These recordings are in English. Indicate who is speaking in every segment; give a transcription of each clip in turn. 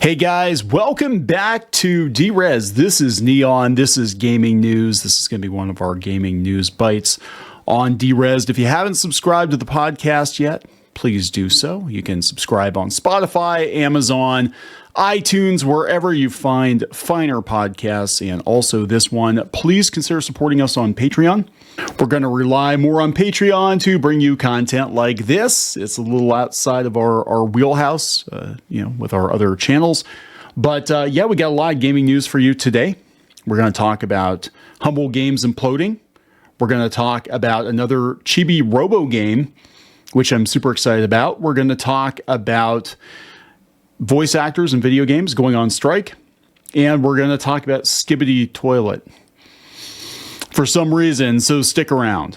Speaker 1: Hey guys, welcome back to D-Res. This is Neon. This is gaming news. This is going to be one of our gaming news bites on D-Res. If you haven't subscribed to the podcast yet, please do so. You can subscribe on Spotify, Amazon, iTunes, wherever you find finer podcasts, and also this one. Please consider supporting us on Patreon. We're going to rely more on Patreon to bring you content like this. It's a little outside of our wheelhouse, with our other channels. But yeah, we got a lot of gaming news for you today. We're going to talk about Humble Games imploding. We're going to talk about another Chibi Robo game, which I'm super excited about. We're going to talk about voice actors in video games going on strike. And we're going to talk about Skibidi Toilet for some reason, so stick around.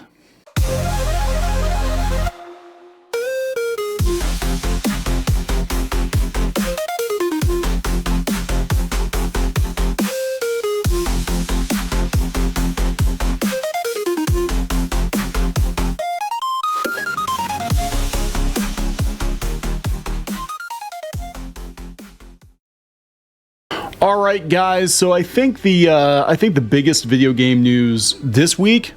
Speaker 1: All right, guys. So I think the biggest video game news this week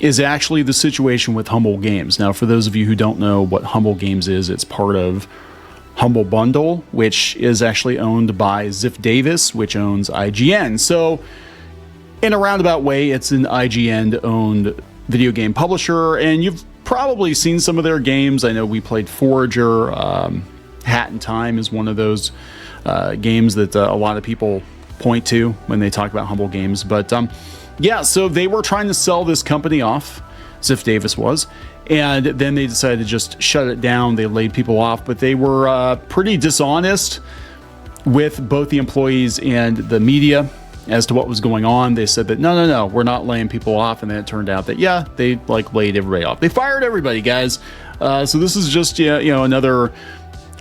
Speaker 1: is actually the situation with Humble Games. Now, for those of you who don't know what Humble Games is, it's part of Humble Bundle, which is actually owned by Ziff Davis, which owns IGN. So, in a roundabout way, it's an IGN-owned video game publisher, and you've probably seen some of their games. I know we played Forager. Hat in Time is one of those games that a lot of people point to when they talk about Humble Games. But yeah, so they were trying to sell this company off, Ziff Davis was, and then they decided to just shut it down. They laid people off, but they were pretty dishonest with both the employees and the media as to what was going on. They said that no, we're not laying people off, and then it turned out that yeah, they laid everybody off. They fired everybody, guys. So this is just another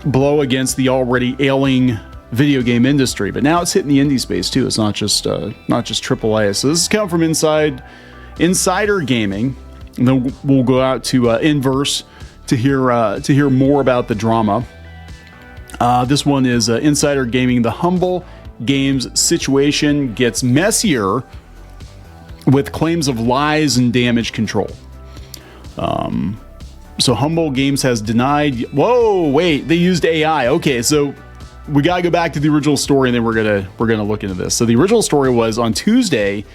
Speaker 1: blow against the already ailing video game industry, but now it's hitting the indie space too. It's not just AAA. So this is coming from Insider Gaming, and then we'll go out to Inverse to hear more about the drama. This one is Insider Gaming. The Humble Games situation gets messier with claims of lies and damage control. So Humble Games has denied. Whoa, wait, they used AI. Okay, so we gotta go back to the original story, and then we're gonna look into this. So the original story was on Tuesday.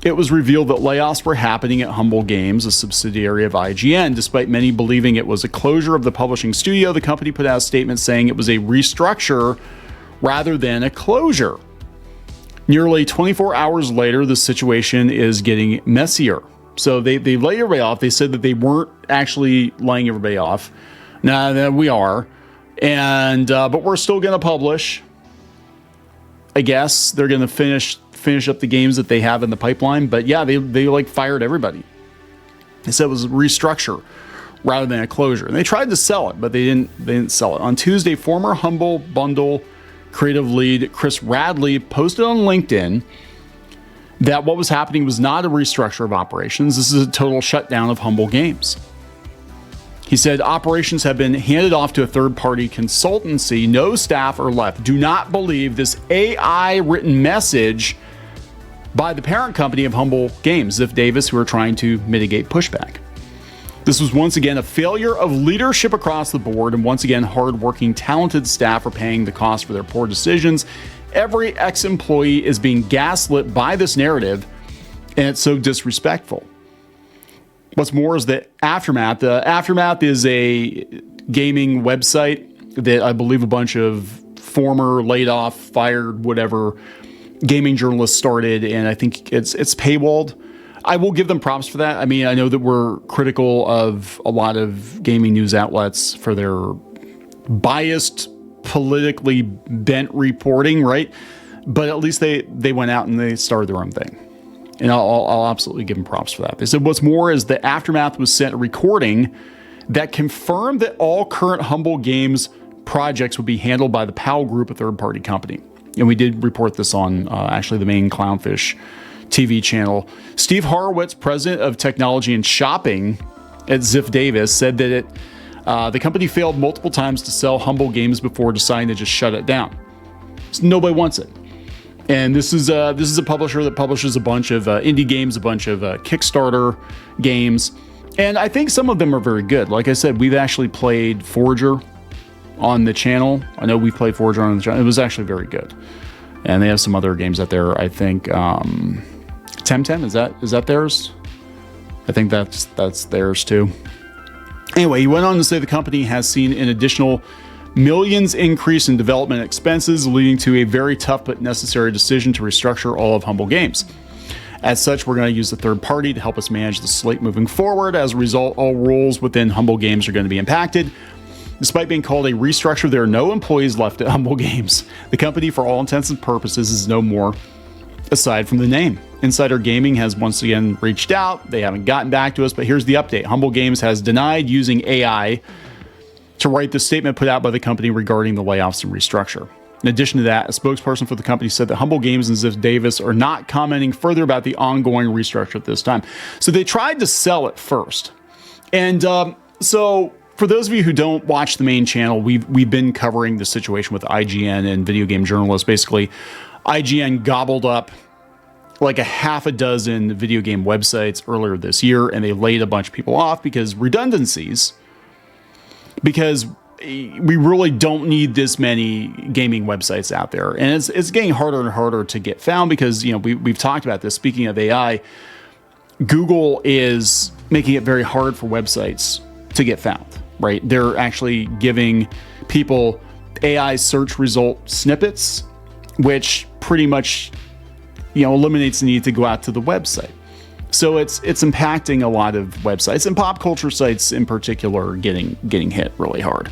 Speaker 1: It was revealed that layoffs were happening at Humble Games, a subsidiary of IGN. Despite many believing it was a closure of the publishing studio, the company put out a statement saying it was a restructure rather than a closure. Nearly 24 hours later, the situation is getting messier. So they lay everybody off. They said that they weren't actually laying everybody off. Now we are, and but we're still going to publish. I guess they're going to finish up the games that they have in the pipeline. But yeah, they fired everybody. They said it was a restructure rather than a closure, and they tried to sell it, but they didn't sell it. On Tuesday, former Humble Bundle creative lead Chris Radley posted on LinkedIn that what was happening was not a restructure of operations. This is a total shutdown of Humble Games. He said operations have been handed off to a third-party consultancy. No staff are left. Do not believe this AI written message by the parent company of Humble Games, Ziff Davis, who are trying to mitigate pushback. This was once again a failure of leadership across the board, and once again, hardworking, talented staff are paying the cost for their poor decisions. Every ex-employee is being gaslit by this narrative, and it's so disrespectful. What's more is the Aftermath. The Aftermath is a gaming website that I believe a bunch of former laid off, fired, whatever gaming journalists started, and I think it's paywalled. I will give them props for that. I mean, I know that we're critical of a lot of gaming news outlets for their biased, politically bent reporting, right? But at least they went out and they started their own thing. And I'll absolutely give them props for that. They said what's more is the Aftermath was sent a recording that confirmed that all current Humble Games projects would be handled by the PAL Group, a third-party company. And we did report this on actually the main Clownfish TV channel. Steve Horowitz, president of technology and shopping at Ziff Davis, said that the company failed multiple times to sell Humble Games before deciding to just shut it down. So nobody wants it. And this is a publisher that publishes a bunch of indie games, a bunch of Kickstarter games, and I think some of them are very good. Like I said, we've actually played Forager on the channel. I know we played Forager on the channel. It was actually very good. And they have some other games out there. I think Temtem, is that theirs? I think that's theirs too. Anyway, he went on to say the company has seen an additional millions increase in development expenses, leading to a very tough but necessary decision to restructure all of Humble Games. As such, we're going to use a third party to help us manage the slate moving forward. As a result, all roles within Humble Games are going to be impacted. Despite being called a restructure, there are no employees left at Humble Games. The company, for all intents and purposes, is no more aside from the name. Insider Gaming has once again reached out. They haven't gotten back to us, but here's the update. Humble Games has denied using AI to write the statement put out by the company regarding the layoffs and restructure. In addition to that, a spokesperson for the company said that Humble Games and Ziff Davis are not commenting further about the ongoing restructure at this time. So they tried to sell it first. And so for those of you who don't watch the main channel, we've been covering the situation with IGN and video game journalists. Basically, IGN gobbled up like a half a dozen video game websites earlier this year, and they laid a bunch of people off because redundancies. Because we really don't need this many gaming websites out there. And it's getting harder and harder to get found because, you know, we've talked about this. Speaking of AI, Google is making it very hard for websites to get found, right? They're actually giving people AI search result snippets, which pretty much, you know, eliminates the need to go out to the website. So it's impacting a lot of websites, and pop culture sites in particular are getting hit really hard.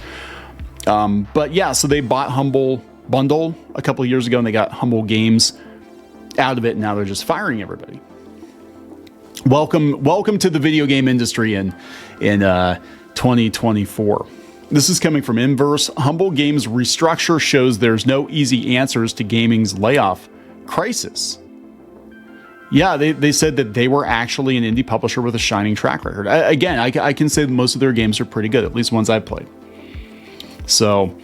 Speaker 1: But yeah, so they bought Humble Bundle a couple of years ago, and they got Humble Games out of it, and now they're just firing everybody. Welcome to the video game industry in 2024. This is coming from Inverse. Humble Games restructure shows there's no easy answers to gaming's layoff crisis. Yeah, they said that they were actually an indie publisher with a shining track record. I can say that most of their games are pretty good, at least ones I've played. So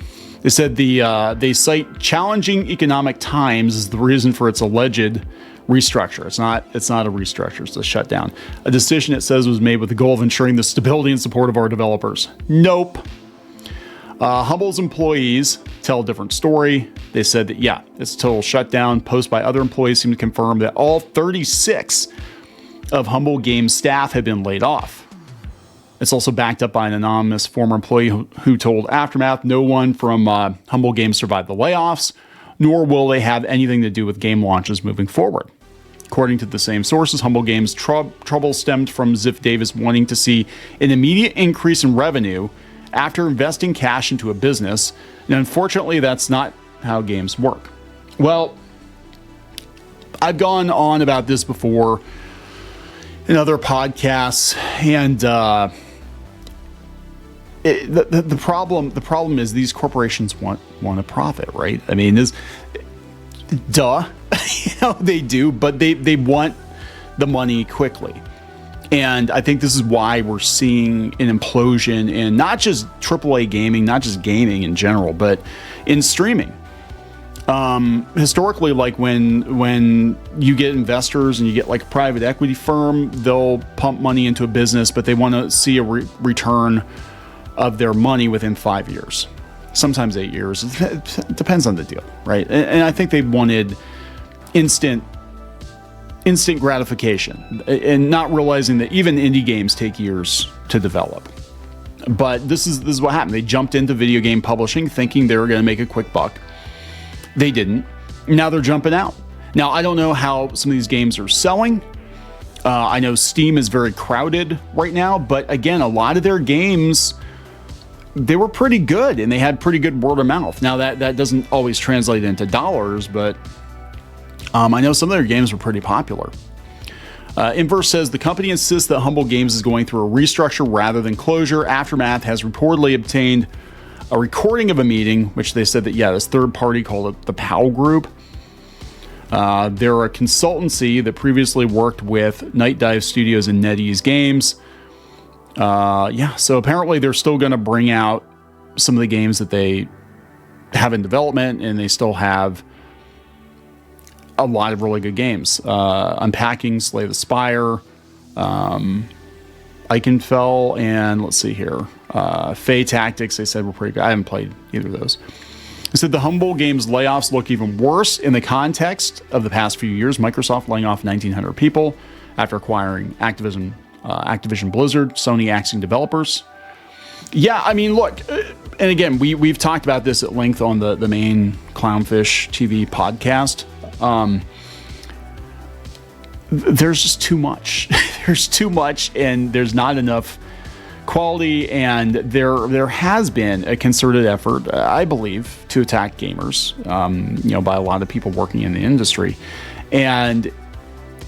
Speaker 1: they said they cite challenging economic times as the reason for its alleged restructure. It's not a restructure, it's a shutdown. A decision, it says, was made with the goal of ensuring the stability and support of our developers. Nope. Humble's employees tell a different story. They said that, yeah, it's a total shutdown. Posts by other employees seem to confirm that all 36 of Humble Games staff have been laid off. It's also backed up by an anonymous former employee who told Aftermath no one from Humble Games survived the layoffs, nor will they have anything to do with game launches moving forward. According to the same sources, Humble Games' trouble stemmed from Ziff Davis wanting to see an immediate increase in revenue after investing cash into a business, and unfortunately, that's not how games work. Well, I've gone on about this before in other podcasts, and the problem is these corporations want a profit, right? I mean, duh, you know, they do, but they want the money quickly. And I think this is why we're seeing an implosion in not just AAA gaming, not just gaming in general, but in streaming. Historically, like when you get investors and you get like a private equity firm, they'll pump money into a business, but they want to see a return of their money within 5 years, sometimes 8 years. It depends on the deal, right? And I think they wanted instant gratification, and not realizing that even indie games take years to develop. But this is what happened. They jumped into video game publishing thinking they were going to make a quick buck. They didn't. Now they're jumping out. Now, I don't know how some of these games are selling. I know Steam is very crowded right now, but again, a lot of their games, they were pretty good, and they had pretty good word of mouth. Now, that doesn't always translate into dollars, but I know some of their games were pretty popular. Inverse says the company insists that Humble Games is going through a restructure rather than closure. Aftermath has reportedly obtained a recording of a meeting, which they said that, yeah, this third party called it the PAL Group. They're a consultancy that previously worked with Night Dive Studios and NetEase Games. So apparently they're still going to bring out some of the games that they have in development, and they still have a lot of really good games. Unpacking, Slay the Spire, Eichenfell, and let's see here, Fae Tactics, they said were pretty good. I haven't played either of those. They said the Humble Games layoffs look even worse in the context of the past few years. Microsoft laying off 1,900 people after acquiring Activision Blizzard, Sony axing developers. Yeah, I mean, look, and again, we've talked about this at length on the main Clownfish TV podcast. There's just too much. There's too much, and there's not enough quality, and there has been a concerted effort, I believe, to attack gamers, by a lot of people working in the industry. And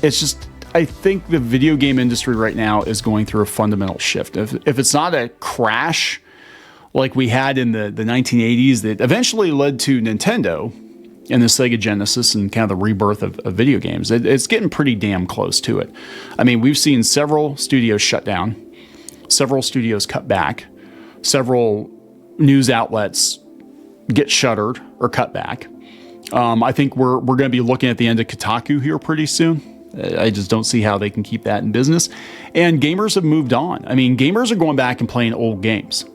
Speaker 1: it's just, I think the video game industry right now is going through a fundamental shift. If it's not a crash like we had in the 1980s that eventually led to Nintendo and the Sega Genesis and kind of the rebirth of video games, it's getting pretty damn close to it. I mean, we've seen several studios shut down, several studios cut back, several news outlets get shuttered or cut back. I think we're going to be looking at the end of Kotaku here pretty soon. I just don't see how they can keep that in business. And gamers have moved on. I mean, gamers are going back and playing old games.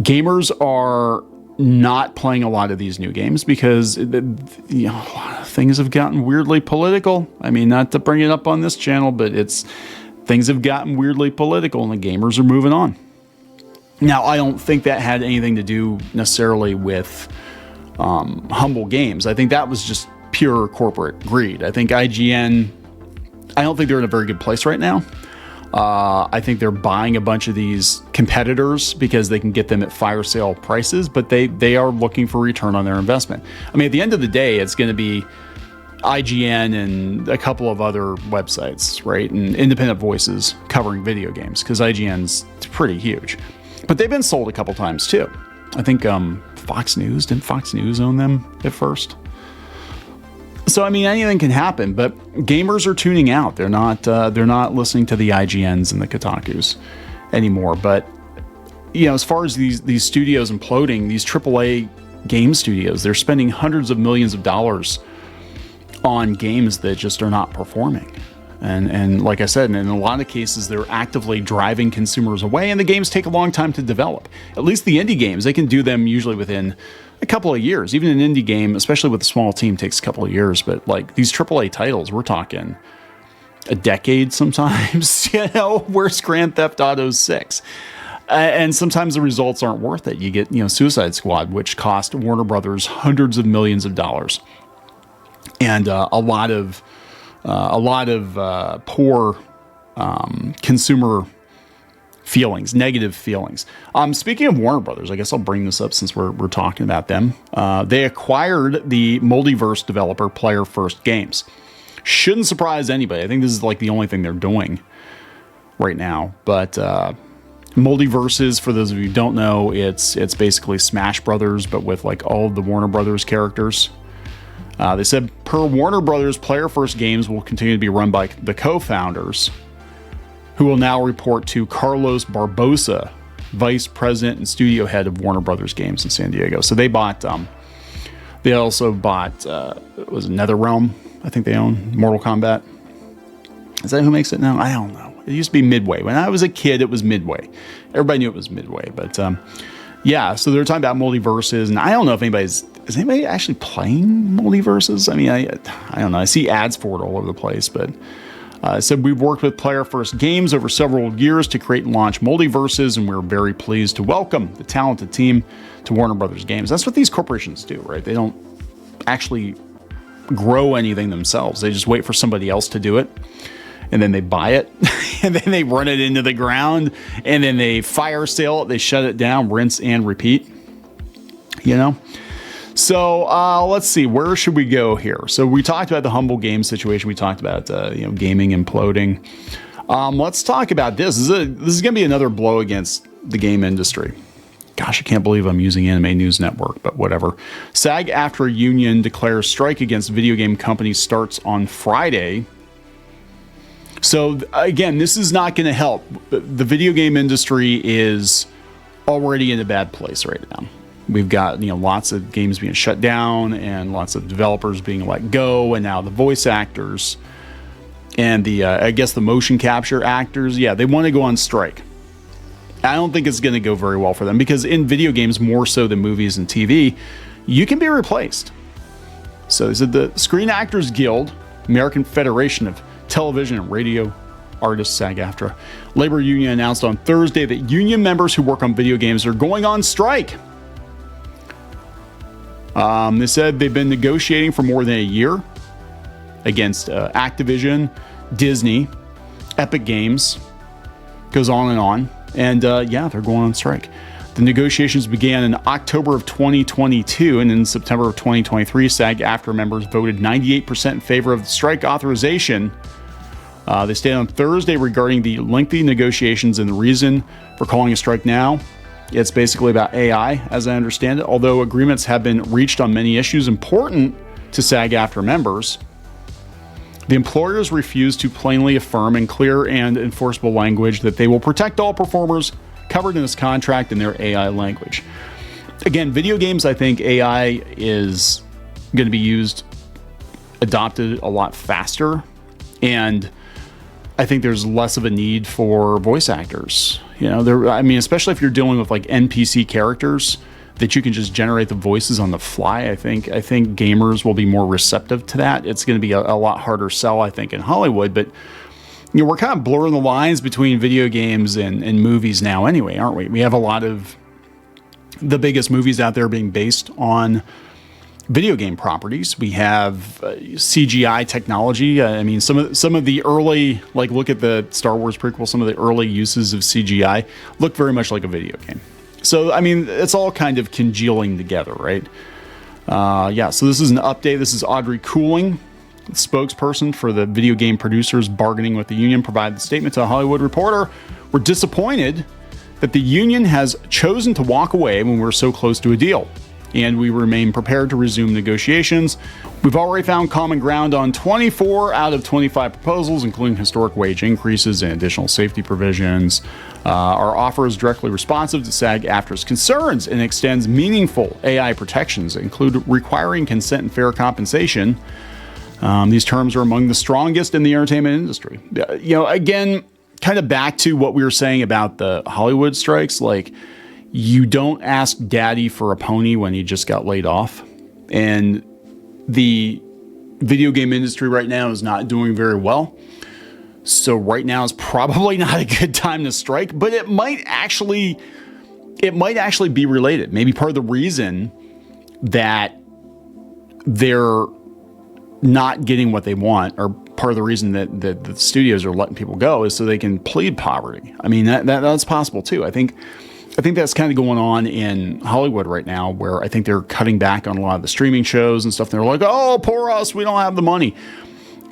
Speaker 1: Gamers are not playing a lot of these new games because things have gotten weirdly political. I mean, not to bring it up on this channel, but things have gotten weirdly political, and the gamers are moving on. Now, I don't think that had anything to do necessarily with Humble Games. I think that was just pure corporate greed. I think IGN, I don't think they're in a very good place right now. I think they're buying a bunch of these competitors because they can get them at fire sale prices, but they are looking for return on their investment. I mean, at the end of the day, it's going to be IGN and a couple of other websites, right? And independent voices covering video games, because IGN's pretty huge. But they've been sold a couple times too. I think didn't Fox News own them at first? So I mean, anything can happen, but gamers are tuning out. They're not listening to the IGNs and the Kotakus anymore. But as far as these studios imploding, these AAA game studios, they're spending hundreds of millions of dollars on games that just are not performing. And like I said, in a lot of cases, they're actively driving consumers away, and the games take a long time to develop. At least the indie games, they can do them usually within a couple of years. Even an indie game, especially with a small team, takes a couple of years. But like these AAA titles, we're talking a decade sometimes. Where's Grand Theft Auto 6? And sometimes the results aren't worth it. You get, Suicide Squad, which cost Warner Brothers hundreds of millions of dollars, and a lot of poor consumer feelings, negative feelings. Speaking of Warner Brothers, I guess I'll bring this up since we're talking about them. They acquired the Multiverse developer Player First Games. Shouldn't surprise anybody. I think this is like the only thing they're doing right now. But Multiverses, for those of you who don't know, it's basically Smash Brothers, but with like all of the Warner Brothers characters. They said, per Warner Brothers, Player First Games will continue to be run by the co-founders, who will now report to Carlos Barbosa, vice president and studio head of Warner Brothers Games in San Diego. So they bought, they also bought, was it NetherRealm? I think they own Mortal Kombat. Is that who makes it now? I don't know. It used to be Midway. When I was a kid, it was Midway. Everybody knew it was Midway. But yeah, so they're talking about multiverses, and I don't know if is anybody actually playing multiverses? I mean, I don't know. I see ads for it all over the place, but it said we've worked with Player First Games over several years to create and launch multiverses, and we're very pleased to welcome the talented team to Warner Brothers Games. That's what these corporations do, right? They don't actually grow anything themselves. They just wait for somebody else to do it, and then they buy it, and then they run it into the ground, and then they fire sale it, they shut it down, rinse and repeat, So let's see, where should we go here? So we talked about the Humble Games situation. We talked about gaming imploding. Let's talk about this. This is going to be another blow against the game industry. Gosh, I can't believe I'm using Anime News Network, but whatever. SAG-AFTRA union declares strike against video game companies starts on Friday. So again, this is not going to help. The video game industry is already in a bad place right now. We've got, lots of games being shut down and lots of developers being let go, and now the voice actors and I guess the motion capture actors, they want to go on strike. I don't think it's going to go very well for them, because in video games, more so than movies and TV, you can be replaced. So they said the Screen Actors Guild, American Federation of Television and Radio Artists, SAG-AFTRA, labor union announced on Thursday that union members who work on video games are going on strike. They said they've been negotiating for more than a year against Activision, Disney, Epic Games, goes on and on. And they're going on strike. The negotiations began in October of 2022, and in September of 2023, SAG-AFTRA members voted 98% in favor of the strike authorization. They stated on Thursday regarding the lengthy negotiations and the reason for calling a strike now. It's basically about AI, as I understand it, although agreements have been reached on many issues important to SAG-AFTRA members. The employers refuse to plainly affirm in clear and enforceable language that they will protect all performers covered in this contract in their AI language. Again, video games, I think AI is going to be adopted a lot faster, and I think there's less of a need for voice actors. Especially if you're dealing with like NPC characters that you can just generate the voices on the fly. I think gamers will be more receptive to that. It's going to be a lot harder sell, I think, in Hollywood, but we're kind of blurring the lines between video games and movies now anyway, aren't we? We have a lot of the biggest movies out there being based on video game properties. We have CGI technology. Some of the early, look at the Star Wars prequel, some of the early uses of CGI look very much like a video game. So, it's all kind of congealing together, right? So this is an update. This is Audrey Cooling, spokesperson for the video game producers bargaining with the union, provided the statement to a Hollywood Reporter. We're disappointed that the union has chosen to walk away when we're so close to a deal, and we remain prepared to resume negotiations. We've already found common ground on 24 out of 25 proposals, including historic wage increases and additional safety provisions. Our offer is directly responsive to SAG-AFTRA's concerns and extends meaningful AI protections, include requiring consent and fair compensation. These terms are among the strongest in the entertainment industry. Again, kind of back to what we were saying about the Hollywood strikes, you don't ask daddy for a pony when he just got laid off. And the video game industry right now is not doing very well. So right now is probably not a good time to strike, but it might actually be related. Maybe part of the reason that they're not getting what they want, or part of the reason that the studios are letting people go, is so they can plead poverty. That's possible too. I think that's kind of going on in Hollywood right now, where I think they're cutting back on a lot of the streaming shows and stuff. They're like, oh, poor us, we don't have the money.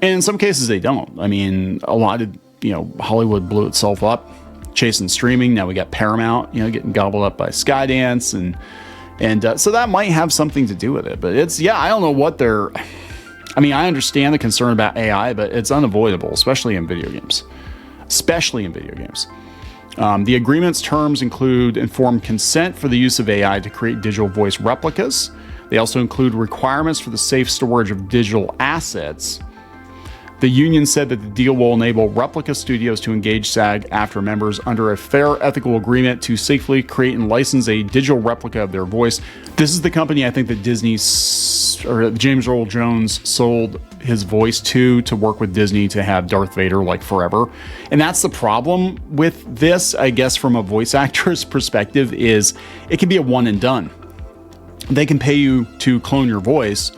Speaker 1: And in some cases they don't. A lot of, Hollywood blew itself up chasing streaming. Now we got Paramount, getting gobbled up by Skydance. And so that might have something to do with it. But I don't know what they're... I understand the concern about AI, but it's unavoidable, especially in video games. The agreement's terms include informed consent for the use of AI to create digital voice replicas. They also include requirements for the safe storage of digital assets. The union said that the deal will enable replica studios to engage SAG-AFTRA members under a fair, ethical agreement to safely create and license a digital replica of their voice. This is the company I think that James Earl Jones sold his voice to work with Disney to have Darth Vader forever. And that's the problem with this, I guess, from a voice actor's perspective, is it can be a one and done. They can pay you to clone your voice,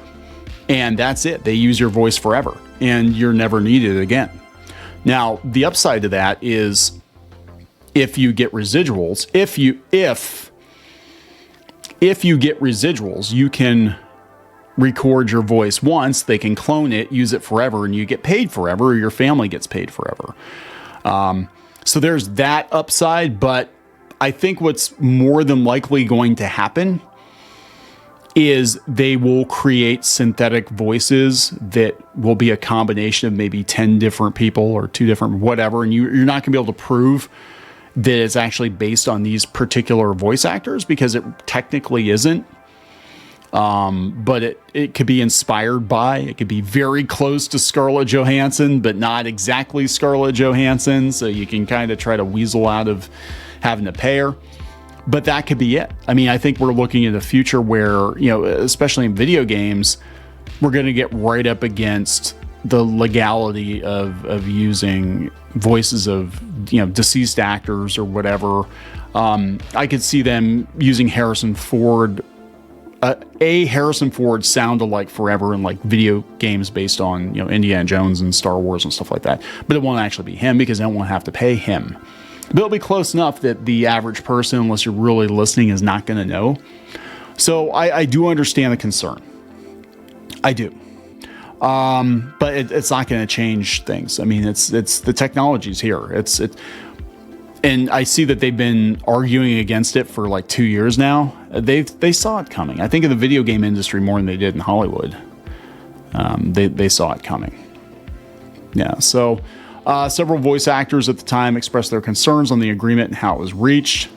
Speaker 1: and that's it. They use your voice forever, and you're never needed again. Now, the upside to that is if you get residuals, if you get residuals, you can record your voice once, they can clone it, use it forever, and you get paid forever, or your family gets paid forever. So there's that upside, but I think what's more than likely going to happen is they will create synthetic voices that will be a combination of maybe 10 different people or 2 different whatever, and you're not going to be able to prove that it's actually based on these particular voice actors, because it technically isn't. But it could be inspired by, it could be very close to Scarlett Johansson, but not exactly Scarlett Johansson. So you can kind of try to weasel out of having to pay her. But that could be it. I mean, I think we're looking at a future where, you know, especially in video games, we're going to get right up against the legality of using voices of, you know, deceased actors or whatever. I could see them using Harrison Ford. Harrison Ford sound-alike forever in like video games based on, you know, Indiana Jones and Star Wars and stuff like that. But it won't actually be him because they don't want to have to pay him. But it'll be close enough that the average person, unless you're really listening, is not going to know. So I do understand the concern. I do. But it's not going to change things. I mean, it's the technology's here. And I see that they've been arguing against it for like 2 years now. They saw it coming. I think in the video game industry more than they did in Hollywood. They saw it coming. Yeah. So several voice actors at the time expressed their concerns on the agreement and how it was reached.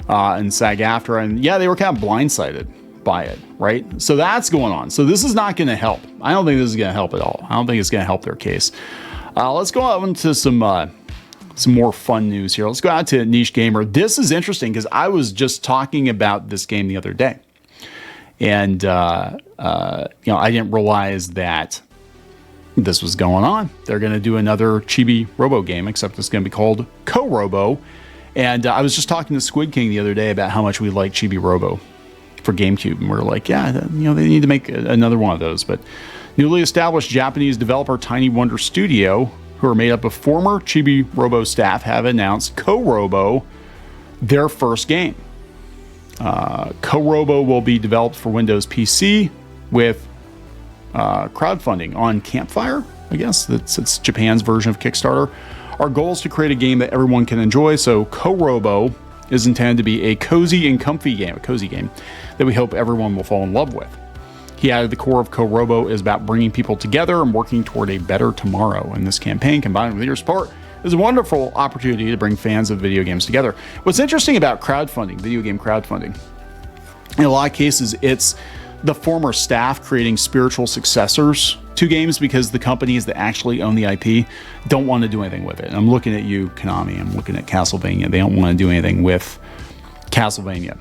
Speaker 1: And SAG-AFTRA, and yeah, they were kind of blindsided by it, right? So that's going on. So this is not going to help. I don't think this is going to help at all. I don't think it's going to help their case. Let's go on to some more fun news here. Let's go out to Niche Gamer. This is interesting because I was just talking about this game the other day, and you know, I didn't realize that this was going on. They're going to do another Chibi Robo game, except it's going to be called Co-Robo. And I was just talking to Squid King the other day about how much we like Chibi Robo for GameCube, and we're like, yeah, you know, they need to make another one of those. But newly established Japanese developer Tiny Wonder Studio, who are made up of former Chibi Robo staff, have announced Co-Robo, their first game. Co-Robo will be developed for Windows PC with crowdfunding on Campfire. I guess it's Japan's version of Kickstarter. Our goal is to create a game that everyone can enjoy, so Co-Robo is intended to be a cozy and comfy game, a cozy game that we hope everyone will fall in love with. He added the core of Co-Robo is about bringing people together and working toward a better tomorrow. And this campaign, combined with your support, is a wonderful opportunity to bring fans of video games together. What's interesting about crowdfunding, video game crowdfunding, in a lot of cases, it's the former staff creating spiritual successors to games because the companies that actually own the IP don't want to do anything with it. And I'm looking at you, Konami. I'm looking at Castlevania. They don't want to do anything with Castlevania.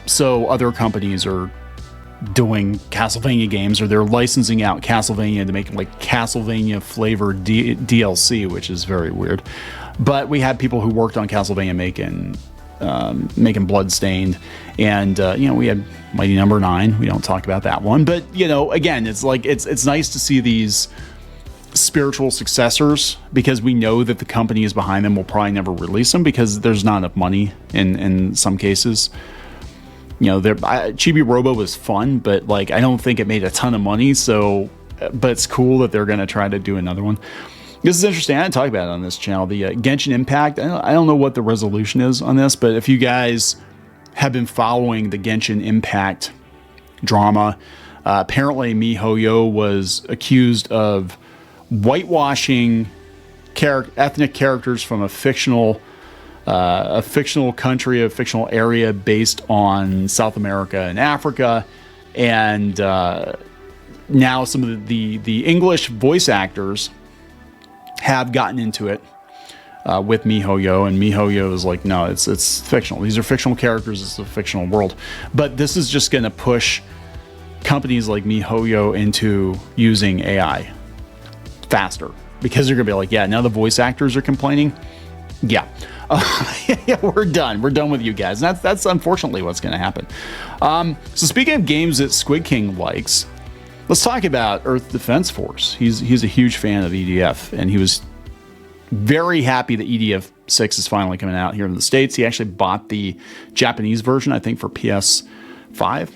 Speaker 1: So other companies are doing Castlevania games, or they're licensing out Castlevania to make like Castlevania flavored DLC, which is very weird. But we had people who worked on Castlevania making Bloodstained, and you know, we had Mighty Number 9. We don't talk about that one, but you know, again, it's like it's nice to see these spiritual successors, because we know that the companies behind them will probably never release them because there's not enough money in some cases. You know, Chibi Robo was fun, but like I don't think it made a ton of money. So, but it's cool that they're going to try to do another one. This is interesting. I didn't talk about it on this channel. The Genshin Impact. I don't know what the resolution is on this, but if you guys have been following the Genshin Impact drama, apparently MiHoYo was accused of whitewashing ethnic characters from a fictional country, a fictional area based on South America and Africa, and now some of the English voice actors have gotten into it with MiHoYo, and MiHoYo is like, no, it's fictional. These are fictional characters. It's a fictional world. But this is just going to push companies like MiHoYo into using AI faster, because they're going to be like, yeah, now the voice actors are complaining. Yeah. Yeah, we're done. We're done with you guys. And that's unfortunately what's going to happen. So speaking of games that Squid King likes, let's talk about Earth Defense Force. He's a huge fan of EDF, and he was very happy that EDF 6 is finally coming out here in the States. He actually bought the Japanese version, I think, for PS5.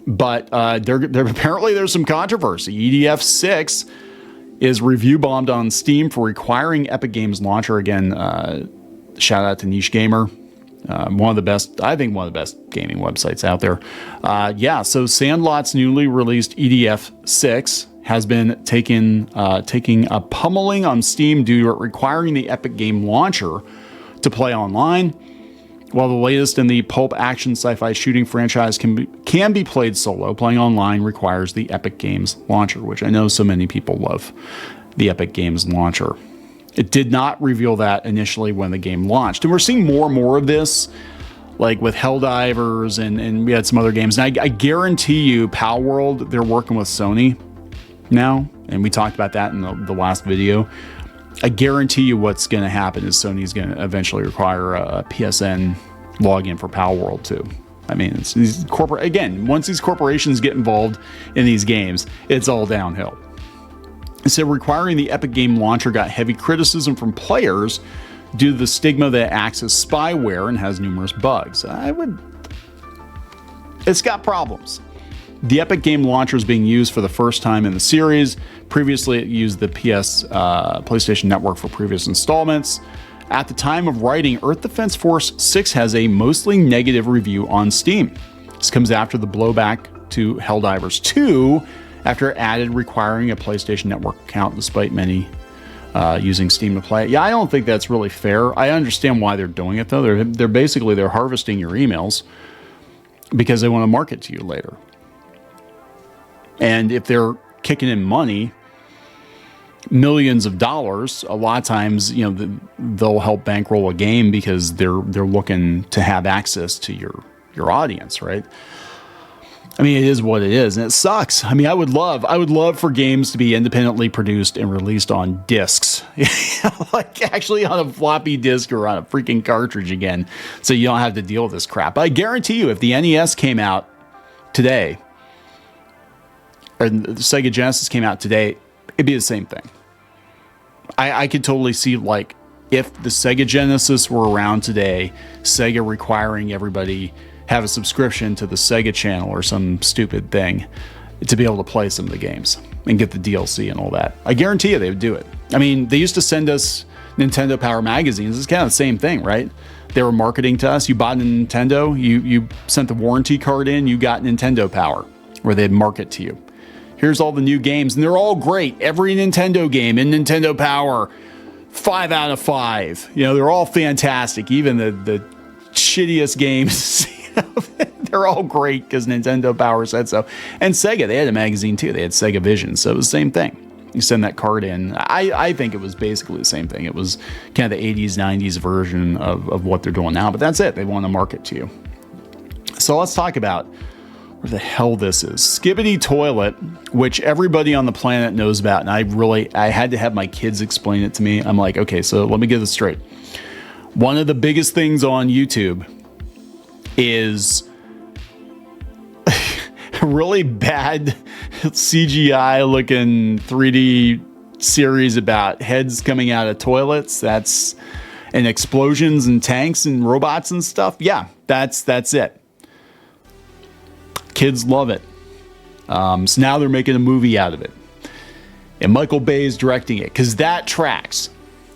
Speaker 1: But apparently there's some controversy. EDF 6 is review bombed on Steam for requiring Epic Games Launcher. Again, shout out to Niche Gamer. One of the best gaming websites out there. Yeah, so Sandlot's newly released EDF 6 has been taking a pummeling on Steam due to it requiring the Epic Game Launcher to play online. While the latest in the pulp action sci-fi shooting franchise can be played solo, playing online requires the Epic Games Launcher, which I know so many people love the Epic Games Launcher. It did not reveal that initially when the game launched. And we're seeing more and more of this, like with Helldivers and we had some other games. And I guarantee you, PalWorld, they're working with Sony now, and we talked about that in the last video. I guarantee you what's going to happen is Sony's going to eventually require a PSN login for PalWorld too. I mean, it's these once these corporations get involved in these games, it's all downhill. So requiring the Epic Game Launcher got heavy criticism from players due to the stigma that it acts as spyware and has numerous bugs. It's got problems. The Epic Game Launcher is being used for the first time in the series. Previously, it used the PlayStation Network for previous installments. At the time of writing, Earth Defense Force 6 has a mostly negative review on Steam. This comes after the blowback to Helldivers 2, after it added requiring a PlayStation Network account, despite many using Steam to play it. Yeah, I don't think that's really fair. I understand why they're doing it, though. They're basically harvesting your emails because they want to market to you later. And if they're kicking in money, millions of dollars, a lot of times, they'll help bankroll a game because they're looking to have access to your audience, right? I mean, it is what it is, and it sucks. I mean, I would love for games to be independently produced and released on discs, like actually on a floppy disk or on a freaking cartridge again, so you don't have to deal with this crap. I guarantee you, if the NES came out today, or the Sega Genesis came out today, it'd be the same thing. I could totally see, like, if the Sega Genesis were around today, Sega requiring everybody have a subscription to the Sega channel or some stupid thing to be able to play some of the games and get the DLC and all that. I guarantee you they would do it. I mean, they used to send us Nintendo Power magazines. It's kind of the same thing, right? They were marketing to us. You bought a Nintendo, you sent the warranty card in, you got Nintendo Power, where they'd market to you. Here's all the new games, and they're all great. Every Nintendo game in Nintendo Power, 5 out of 5. They're all fantastic. Even the shittiest games, they're all great because Nintendo Power said so. And Sega, they had a magazine too. They had Sega Vision, so it was the same thing. You send that card in. I think it was basically the same thing. It was kind of the 80s, 90s version of what they're doing now, but that's it. They want to market to you. So let's talk about where the hell this is. Skibidi Toilet, which everybody on the planet knows about, and I had to have my kids explain it to me. I'm like, okay, so let me get this straight. One of the biggest things on YouTube is a really bad CGI looking 3D series about heads coming out of toilets. And explosions and tanks and robots and stuff. Yeah, that's it. Kids love it. So now they're making a movie out of it. And Michael Bay is directing it, because that tracks.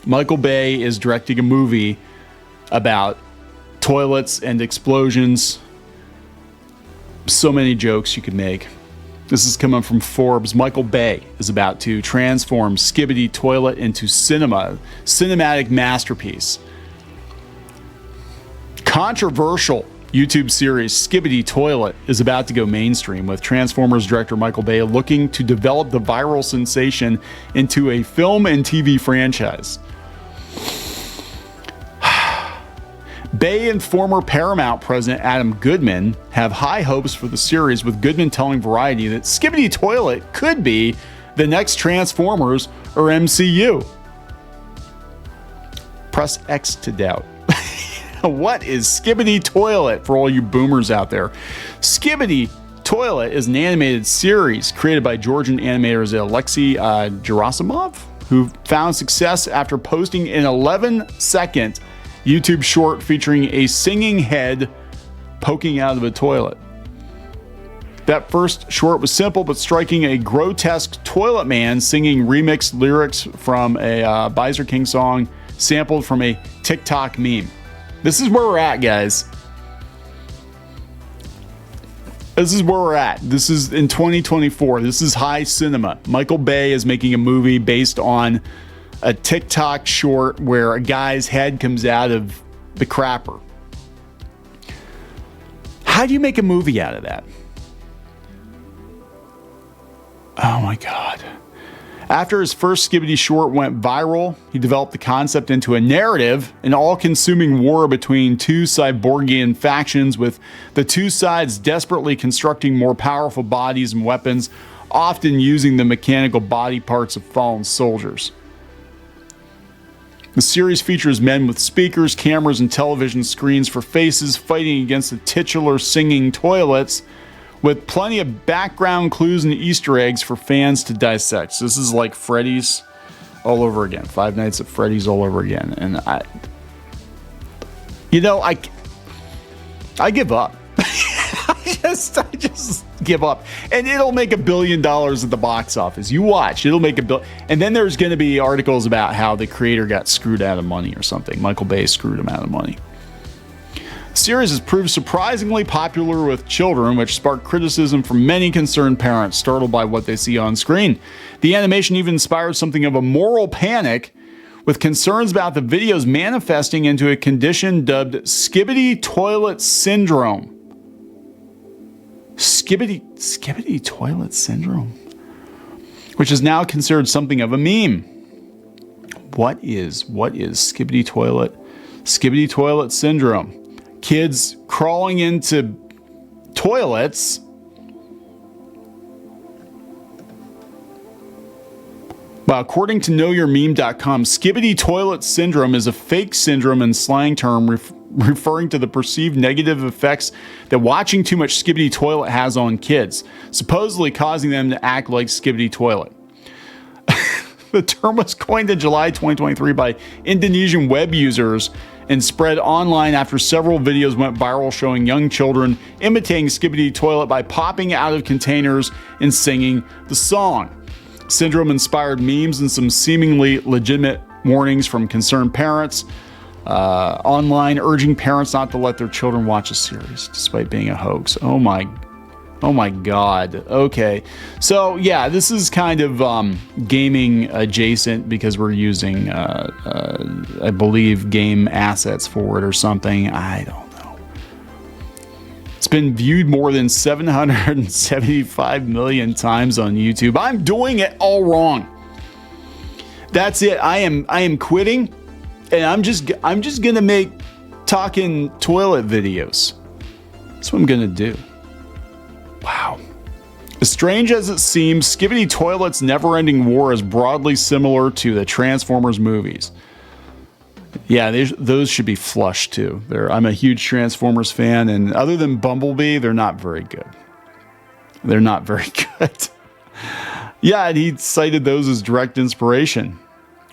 Speaker 1: Michael Bay is directing a movie about toilets and explosions. So many jokes you could make. This is coming from Forbes. Michael Bay is about to transform Skibidi Toilet into cinematic masterpiece. Controversial YouTube series Skibidi Toilet is about to go mainstream, with Transformers director Michael Bay looking to develop the viral sensation into a film and TV franchise. Bay and former Paramount president Adam Goodman have high hopes for the series, with Goodman telling Variety that Skibidi Toilet could be the next Transformers or MCU. Press X to doubt. What is Skibidi Toilet for all you boomers out there? Skibidi Toilet is an animated series created by Georgian animators Alexei Gerasimov, who found success after posting an 11-second YouTube short featuring a singing head poking out of a toilet. That first short was simple but striking: a grotesque toilet man singing remixed lyrics from a Bizer King song sampled from a TikTok meme. This is where we're at, guys. This is where we're at. This is in 2024. This is high cinema. Michael Bay is making a movie based on a TikTok short where a guy's head comes out of the crapper. How do you make a movie out of that? Oh my God. After his first Skibidi short went viral, he developed the concept into a narrative, an all-consuming war between two cyborgian factions, with the two sides desperately constructing more powerful bodies and weapons, often using the mechanical body parts of fallen soldiers. The series features men with speakers, cameras, and television screens for faces fighting against the titular singing toilets, with plenty of background clues and Easter eggs for fans to dissect. So this is like Freddy's all over again. Five Nights at Freddy's all over again. And I give up. I just give up. And it'll make $1 billion at the box office. You watch, it'll make $1 billion. And then there's going to be articles about how the creator got screwed out of money or something. Michael Bay screwed him out of money. The series has proved surprisingly popular with children, which sparked criticism from many concerned parents startled by what they see on screen. The animation even inspired something of a moral panic, with concerns about the videos manifesting into a condition dubbed Skibidi Toilet Syndrome. Skibidi Toilet Syndrome, which is now considered something of a meme. What is Skibidi Toilet Syndrome? Kids crawling into toilets. Well, according to knowyourmeme.com, Skibidi Toilet Syndrome is a fake syndrome and slang term referring to the perceived negative effects that watching too much Skibidi Toilet has on kids, supposedly causing them to act like Skibidi Toilet. The term was coined in July 2023 by Indonesian web users and spread online after several videos went viral showing young children imitating Skibidi Toilet by popping out of containers and singing the song. Syndrome inspired memes and some seemingly legitimate warnings from concerned parents online, urging parents not to let their children watch the series despite being a hoax. Oh my God. Okay. So yeah, this is kind of gaming adjacent because we're using, I believe, game assets for it or something. I don't know. It's been viewed more than 775 million times on YouTube. I'm doing it all wrong. That's it. I am quitting, and I'm just gonna make talking toilet videos. That's what I'm gonna do. Wow. As strange as it seems, Skibidi Toilet's never-ending war is broadly similar to the Transformers movies. Yeah, those should be flushed too. I'm a huge Transformers fan, and other than Bumblebee, they're not very good. They're not very good. Yeah, and he cited those as direct inspiration.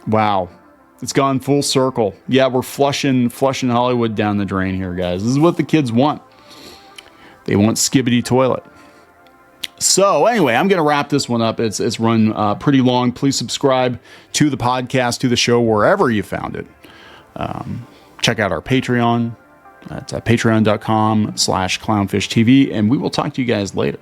Speaker 1: Wow. It's gone full circle. Yeah, we're flushing Hollywood down the drain here, guys. This is what the kids want. They want Skibidi Toilet. So anyway, I'm going to wrap this one up. It's run pretty long. Please subscribe to the podcast, to the show, wherever you found it. Check out our Patreon at patreon.com/clownfishtv, and we will talk to you guys later.